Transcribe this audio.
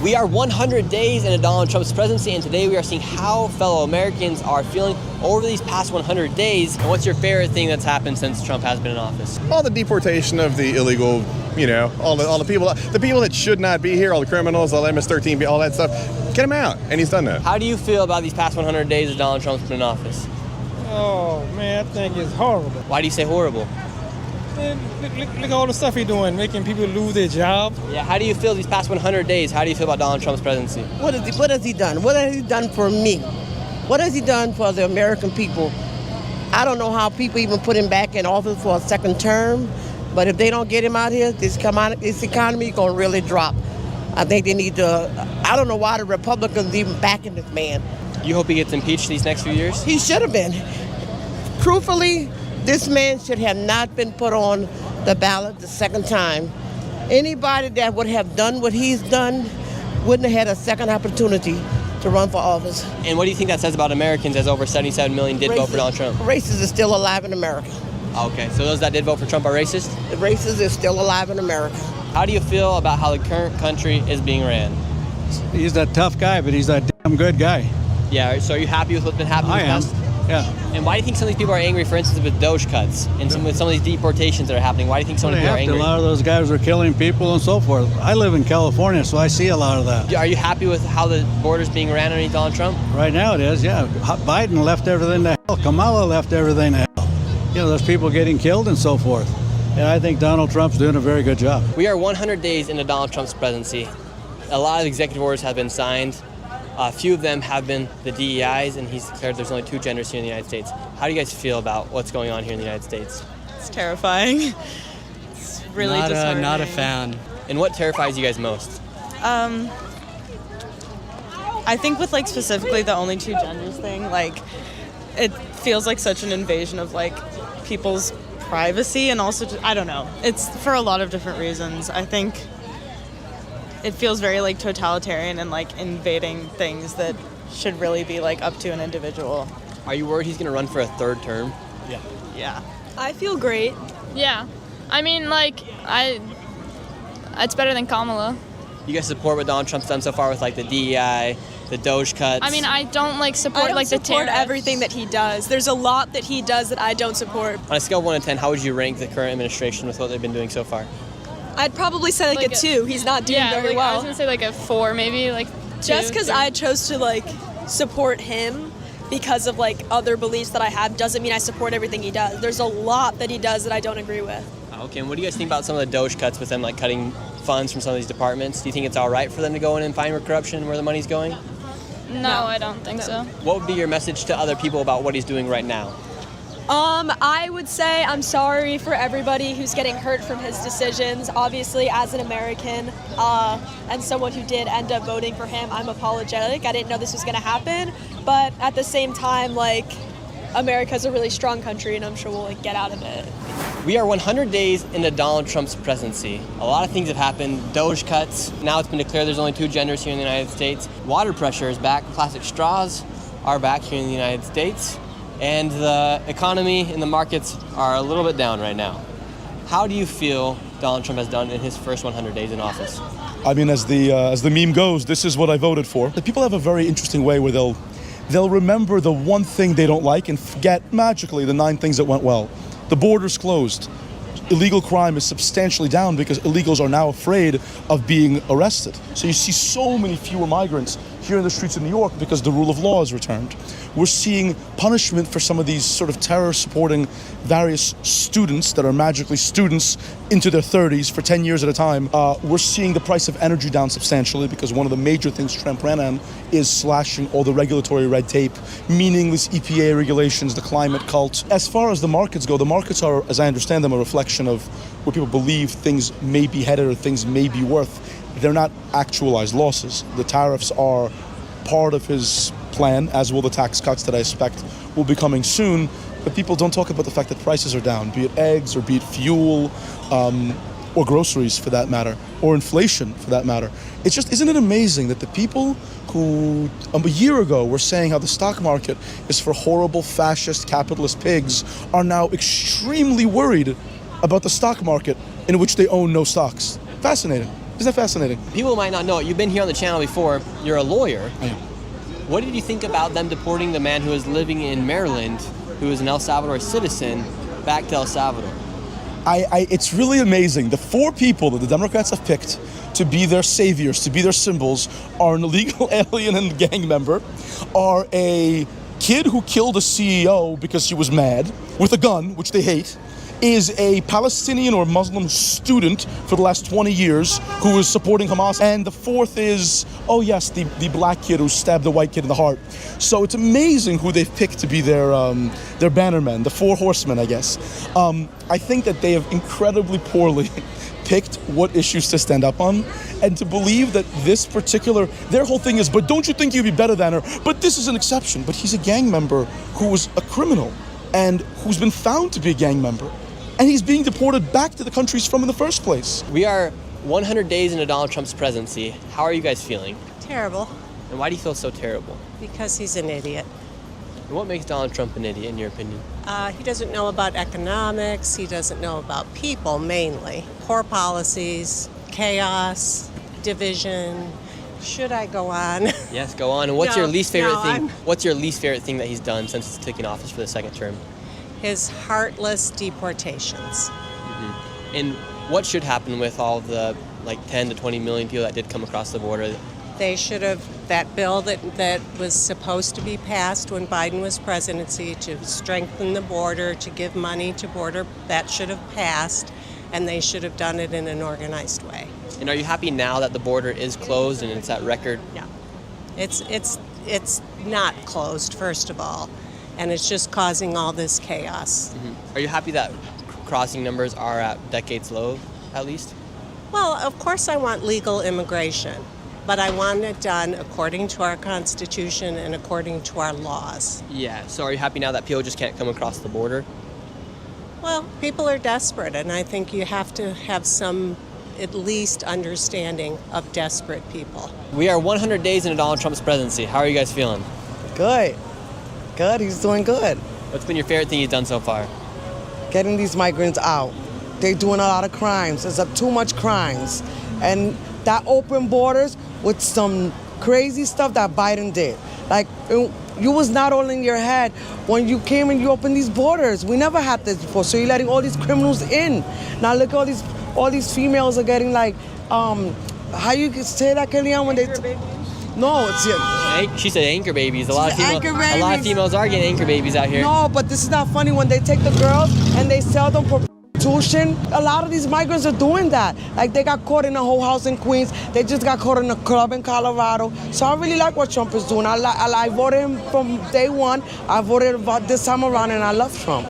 We are 100 days into Donald Trump's presidency, and today we are seeing how fellow Americans are feeling over these past 100 days. And what's your favorite thing that's happened since Trump has been in office? All the deportation of the illegal, all the people that should not be here, all the criminals, all the MS-13, all that stuff. Get them out, and he's done that. How do you feel about these past 100 days of Donald Trump's been in office? Oh, man, I think it's horrible. Why do you say horrible? Man, look at all the stuff he's doing, making people lose their job. Yeah, how do you feel these past 100 days? How do you feel about Donald Trump's presidency? What has he done? What has he done for me? What has he done for the American people? I don't know how people even put him back in office for a second term, but if they don't get him out here, this economy is going to really drop. I think they need to, I don't know why the Republicans even backing this man. You hope he gets impeached these next few years? He should have been. Truthfully, this man should have not been put on the ballot the second time. Anybody that would have done what he's done wouldn't have had a second opportunity to run for office. And what do you think that says about Americans, as over 77 million did vote for Donald Trump? Racists are still alive in America. Okay, so those that did vote for Trump are racist? The racists are still alive in America. How do you feel about how the current country is being ran? He's that tough guy, but he's that damn good guy. Yeah, so are you happy with what's been happening? I am, yeah. And why do you think some of these people are angry, for instance, with Doge cuts and with some of these deportations that are happening? Why do you think so many people are angry? A lot of those guys are killing people and so forth. I live in California, so I see a lot of that. Are you happy with how the border's being ran underneath Donald Trump? Right now it is, yeah. Biden left everything to hell. Kamala left everything to hell. There's people getting killed and so forth. And I think Donald Trump's doing a very good job. We are 100 days into Donald Trump's presidency. A lot of executive orders have been signed. A few of them have been the DEIs, and he's declared there's only 2 genders here in the United States. How do you guys feel about what's going on here in the United States? It's terrifying. It's really disheartening. Not a fan. And what terrifies you guys most? I think with specifically the only 2 genders thing, it feels like such an invasion of people's privacy, and also I don't know. It's for a lot of different reasons. I think it feels very totalitarian and invading things that should really be up to an individual. Are you worried he's going to run for a 3rd term? Yeah. I feel great. Yeah. I mean, it's better than Kamala. You guys support what Donald Trump's done so far with the DEI, the Doge cuts? I mean, I don't support I don't the support tariffs. everything that he does. There's a lot that he does that I don't support. On a scale of 1 to 10, how would you rank the current administration with what they've been doing so far? I'd probably say a 2. He's not doing very I well. was gonna say a 4, maybe 2. Just because I chose to support him because of other beliefs that I have doesn't mean I support everything he does. There's a lot that he does that I don't agree with. Okay, and what do you guys think about some of the Doge cuts with them cutting funds from some of these departments? Do you think it's all right for them to go in and find where corruption and where the money's going? No, I don't think so. What would be your message to other people about what he's doing right now? I would say I'm sorry for everybody who's getting hurt from his decisions. Obviously, as an American and someone who did end up voting for him, I'm apologetic. I didn't know this was going to happen. But at the same time, America's a really strong country, and I'm sure we'll get out of it. We are 100 days into Donald Trump's presidency. A lot of things have happened. Doge cuts. Now it's been declared there's only 2 genders here in the United States. Water pressure is back. Plastic straws are back here in the United States. And the economy and the markets are a little bit down right now. How do you feel Donald Trump has done in his first 100 days in office? I mean, as the meme goes, this is what I voted for. The people have a very interesting way where they'll remember the one thing they don't like and forget magically the 9 things that went well. The border's closed. Illegal crime is substantially down because illegals are now afraid of being arrested. So you see so many fewer migrants here in the streets of New York because the rule of law is returned. We're seeing punishment for some of these sort of terror-supporting various students that are magically students into their 30s for 10 years at a time. We're seeing the price of energy down substantially because one of the major things Trump ran on is slashing all the regulatory red tape, meaningless EPA regulations, the climate cult. As far as the markets go, the markets are, as I understand them, a reflection of where people believe things may be headed or things may be worth. They're not actualized losses. The tariffs are part of his plan, as will the tax cuts that I expect will be coming soon. But people don't talk about the fact that prices are down, be it eggs or be it fuel or groceries for that matter, or inflation for that matter. It's just, isn't it amazing that the people who a year ago were saying how the stock market is for horrible fascist capitalist pigs are now extremely worried about the stock market in which they own no stocks? Fascinating. Isn't that fascinating? People might not know it. You've been here on the channel before. You're a lawyer. I am. What did you think about them deporting the man who was living in Maryland, who is an El Salvador citizen, back to El Salvador? It's really amazing. The 4 people that the Democrats have picked to be their saviors, to be their symbols, are an illegal alien and gang member, are a kid who killed a CEO because she was mad with a gun, which they hate, is a Palestinian or Muslim student for the last 20 years who is supporting Hamas, and the 4th is, oh yes, the black kid who stabbed the white kid in the heart. So it's amazing who they've picked to be their bannermen, the 4 horsemen, I guess. I think that they have incredibly poorly picked what issues to stand up on, and to believe that this particular, their whole thing is, but don't you think you'd be better than her? But this is an exception. But he's a gang member who was a criminal and who's been found to be a gang member. And he's being deported back to the country he's from in the first place. We are 100 days into Donald Trump's presidency. How are you guys feeling? Terrible, And why do you feel so terrible? because he's an idiot. And what makes Donald Trump an idiot, in your opinion? He doesn't know about economics. He doesn't know about people, mainly. Poor policies, chaos, division. Should I go on? Yes, go on. And what's No, your least favorite no, thing? I'm- What's your least favorite thing that he's done since taking office for the 2nd term? His heartless deportations. And what should happen with all of the 10 to 20 million people that did come across the border? They should have, that bill that was supposed to be passed when Biden was presidency to strengthen the border, to give money to border, that should have passed, and they should have done it in an organized way. And are you happy now that the border is closed and it's at record? Yeah. It's not closed, first of all, and it's just causing all this chaos. Are you happy that crossing numbers are at decades low, at least? Well, of course I want legal immigration, but I want it done according to our Constitution and according to our laws. Yeah. So are you happy now that people just can't come across the border? Well, people are desperate, and I think you have to have some at least understanding of desperate people. We are 100 days into Donald Trump's presidency. How are you guys feeling? Good. Good. He's doing good. What's been your favorite thing he's done so far? Getting these migrants out. They're doing a lot of crimes. There's too much crimes. And that open borders with some crazy stuff that Biden did. Like, you was not all in your head when you came and you opened these borders. We never had this before. So you're letting all these criminals in. Now look, all these females are getting how you say that, Kellyanne, when No, it's She said anchor babies. A lot of anchor females are getting anchor babies out here. No, but this is not funny when they take the girls and they sell them for prostitution. A lot of these migrants are doing that. Like, they got caught in a whole house in Queens. They just got caught in a club in Colorado. So I really like what Trump is doing. I voted him from day one. I voted about this time around, and I love Trump.